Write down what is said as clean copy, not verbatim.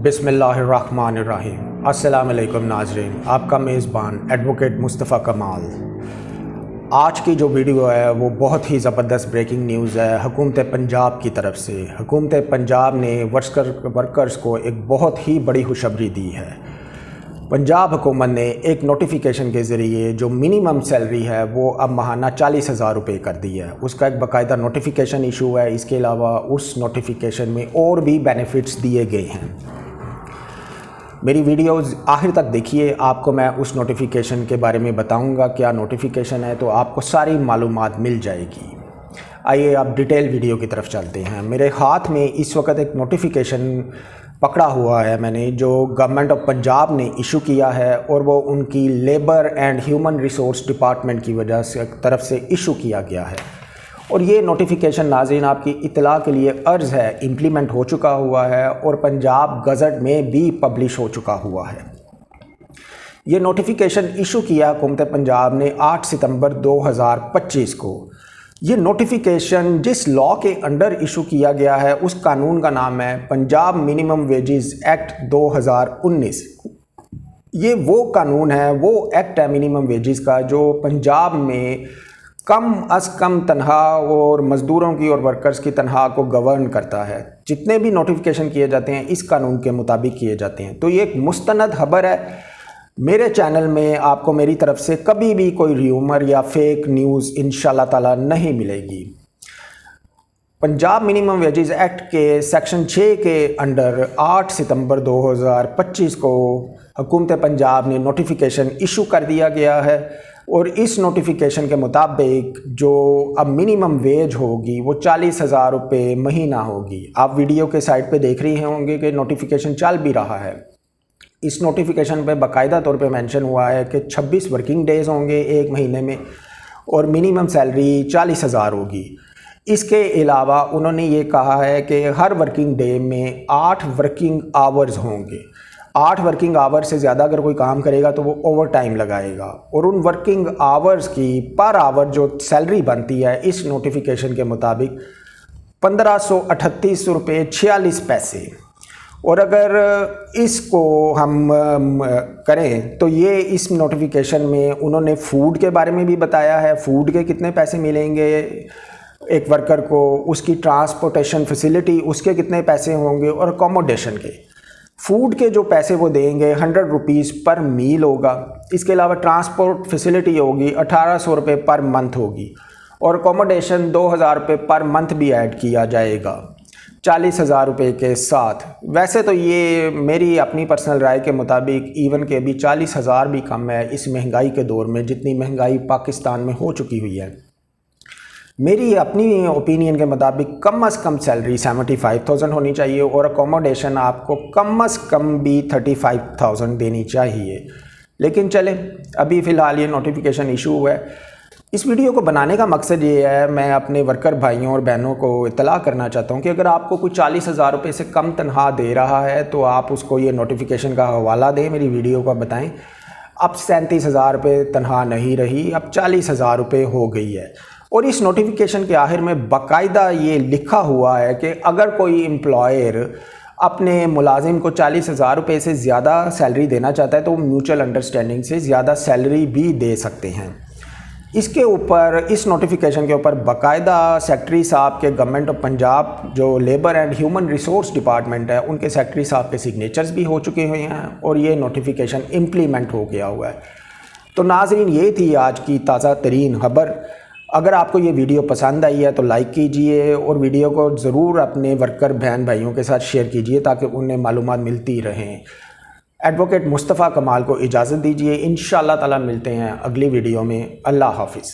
बिस्मिल्लाहिर्रहमानिर्रहीम। अस्सलाम वालेकुम नाज़रीन, आपका मेज़बान एडवोकेट मुस्तफ़ा कमाल। आज की जो वीडियो है वो बहुत ही ज़बरदस्त ब्रेकिंग न्यूज़ है हुकूमत पंजाब की तरफ से। हुकूमत पंजाब ने वर्कर्स को एक बहुत ही बड़ी खुशखबरी दी है। पंजाब हुकूमत ने एक नोटिफिकेशन के ज़रिए जो मिनिमम सैलरी है वो अब माहाना 40,000 रुपये कर दी है। उसका एक बाकायदा नोटिफिकेशन इशू है। इसके अलावा उस नोटिफिकेशन में और भी बेनिफिट्स दिए गए हैं। मेरी वीडियोज़ आखिर तक देखिए, आपको मैं उस नोटिफिकेशन के बारे में बताऊंगा क्या नोटिफिकेशन है, तो आपको सारी मालूमात मिल जाएगी। आइए आप डिटेल वीडियो की तरफ चलते हैं। मेरे हाथ में इस वक्त एक नोटिफिकेशन पकड़ा हुआ है मैंने, जो गवर्नमेंट ऑफ पंजाब ने इशू किया है और वो उनकी labour and human resource department की वजह से तरफ से इशू किया गया है। और ये नोटिफिकेशन नाज़रीन आपकी इत्तला के लिए अर्ज़ है, इम्प्लीमेंट हो चुका हुआ है और पंजाब गज़ट में भी पब्लिश हो चुका हुआ है। ये नोटिफिकेशन इशू किया हुकूमत पंजाब ने 8 सितंबर 2025 को। ये नोटिफिकेशन जिस लॉ के अंडर इशू किया गया है उस कानून का नाम है पंजाब मिनिमम वेजेस एक्ट 2019। ये वो कानून है, वो एक्ट है मिनिमम वेजेस का, जो पंजाब में कम अज़ कम तनख्वाह और मज़दूरों की और वर्कर्स की तनख्वाह को गवर्न करता है। जितने भी नोटिफिकेशन किए जाते हैं इस कानून के मुताबिक किए जाते हैं। तो ये एक मुस्तनद खबर है। मेरे चैनल में आपको मेरी तरफ से कभी भी कोई र्यूमर या फेक न्यूज़ इंशाल्लाह ताला नहीं मिलेगी। पंजाब मिनिमम वेजेस एक्ट के सेक्शन 6 के अंडर 8 सितंबर 2025 को हुकूमत पंजाब ने नोटिफिकेशन इशू कर दिया गया है और इस नोटिफिकेशन के मुताबिक जो अब मिनिमम वेज होगी वो 40,000 रुपये महीना होगी। आप वीडियो के साइड पे देख रहे होंगे कि नोटिफिकेशन चल भी रहा है। इस नोटिफिकेशन पे बाकायदा तौर पे मेंशन हुआ है कि 26 वर्किंग डेज़ होंगे एक महीने में और मिनिमम सैलरी 40,000 होगी। इसके अलावा उन्होंने ये कहा है कि हर वर्किंग डे में 8 वर्किंग आवर्स होंगे। 8 वर्किंग आवर से ज़्यादा अगर कोई काम करेगा तो वो ओवर टाइम लगाएगा और उन वर्किंग आवर्स की पर आवर जो सैलरी बनती है इस नोटिफिकेशन के मुताबिक 1538 रुपये 46 पैसे। और अगर इसको हम करें तो ये इस नोटिफिकेशन में उन्होंने फ़ूड के बारे में भी बताया है। फ़ूड के कितने पैसे मिलेंगे एक वर्कर को, उसकी ट्रांसपोर्टेशन फैसिलिटी उसके कितने पैसे होंगे और अकोमोडेशन के। फ़ूड के जो पैसे वो देंगे 100 रुपीज़ पर मील होगा। इसके अलावा ट्रांसपोर्ट फैसिलिटी होगी 1800 रुपये पर मंथ होगी और अकोमोडेशन 2000 रुपये पर मंथ भी ऐड किया जाएगा 40,000 रुपये के साथ। वैसे तो ये मेरी अपनी पर्सनल राय के मुताबिक इवन के भी 40,000 भी कम है इस महंगाई के दौर में, जितनी महंगाई पाकिस्तान में हो चुकी हुई है। मेरी अपनी ओपिनियन के मुताबिक कम से कम सैलरी 75,000 होनी चाहिए और अकोमोडेशन आपको कम से कम भी 35,000 देनी चाहिए। लेकिन चले, अभी फ़िलहाल ये नोटिफिकेशन इशू हुआ है। इस वीडियो को बनाने का मकसद ये है, मैं अपने वर्कर भाइयों और बहनों को इत्तला करना चाहता हूँ कि अगर आपको कोई 40,000 रुपये से कम तनख्वाह दे रहा है तो आप उसको ये नोटिफिकेशन का हवाला दें, मेरी वीडियो को बताएं। अब 37,000 रुपये तनख्वाह नहीं रही, अब 40,000 रुपये हो गई है। और इस नोटिफिकेशन के आखिर में बाकायदा ये लिखा हुआ है कि अगर कोई एम्प्लॉयर अपने मुलाजिम को 40,000 रुपये से ज़्यादा सैलरी देना चाहता है तो वो म्यूचुअल अंडरस्टैंडिंग से ज़्यादा सैलरी भी दे सकते हैं। इसके ऊपर, इस नोटिफिकेशन के ऊपर बाकायदा सेक्रेटरी साहब के गवर्नमेंट ऑफ पंजाब जो labour and human resource department है उनके सेक्रेटरी साहब के सिग्नेचर्स भी हो चुके हुए हैं और ये नोटिफिकेशन इम्प्लीमेंट हो गया हुआ है। तो नाज़रीन, ये थी आज की ताज़ा तरीन खबर। अगर आपको ये वीडियो पसंद आई है तो लाइक कीजिए और वीडियो को ज़रूर अपने वर्कर बहन भाइयों के साथ शेयर कीजिए ताकि उन्हें मालूमात मिलती रहें। एडवोकेट मुस्तफ़ा कमाल को इजाज़त दीजिए। इंशाअल्लाह ताला मिलते हैं अगली वीडियो में। अल्लाह हाफ़िज़।